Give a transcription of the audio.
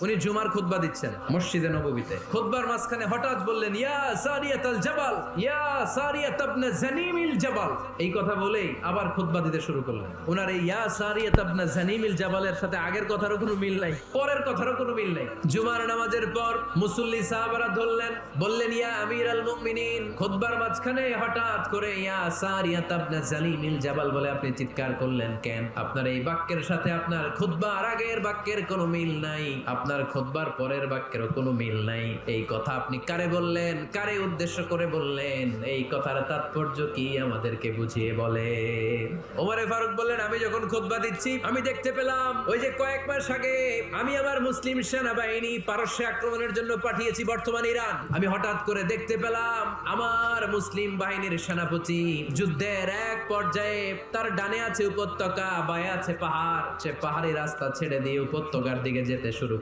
উনি জুমার খুতবা দিচ্ছেন মসজিদে নববীতে। খুতবার মাঝখানে হঠাৎ বললেন, ইয়া সারিয়াতাল জাবাল, ইয়া সারিয়াত ইবনে জানিমিল জাবাল। এই কথা বলেই আবার খুতবা দিতে শুরু করলেন। ওনার এই ইয়া সারিয়াত ইবনে জানিমিল জাবালের সাথে আগের কথারও কোনো মিল নাই, পরের কথারও কোনো মিল নাই। জুমার নামাজের পর মুসল্লি সাহাবারা ধরলেন, বললেন, ইয়া আমিরাল মুমিনিন, খুতবার মাঝখানে হঠাৎ করে ইয়া সারিয়াত ইবনে জানিমিল জাবাল বলে আপনি চিৎকার করলেন কেন? আপনার এই বাক্যের সাথে আপনার খুতবার আগের বাক্যের কোনো মিল নাই, আপনার খুতবার পরের বাক্যেরও কোনো মিল নাই। এই কথা আপনি কারে বললেন, কারে উদ্দেশ্য করে বললেন? এই কথার তাৎপর্য কি আমাদেরকে বুঝিয়ে বলেন। ওমরে ফারুক বললেন, আমি যখন খুতবা দিচ্ছি আমি দেখতে পেলাম ওই যে কয়েক মাস আগে আমি আমার মুসলিম সেনাবাহিনী পারস্যে আক্রমণের জন্য পাঠিয়েছি বর্তমান ইরান। আমি হঠাৎ করে দেখতে পেলাম আমার মুসলিম বাহিনীর সেনাপতি যুদ্ধের এক পর্যায়ে তার ডানে আছে উপত্যকা, বায়ে আছে পাহাড়, সে পাহাড়ি রাস্তা ছেড়ে দিয়ে উপত্যকার দিকে যেতে শুরু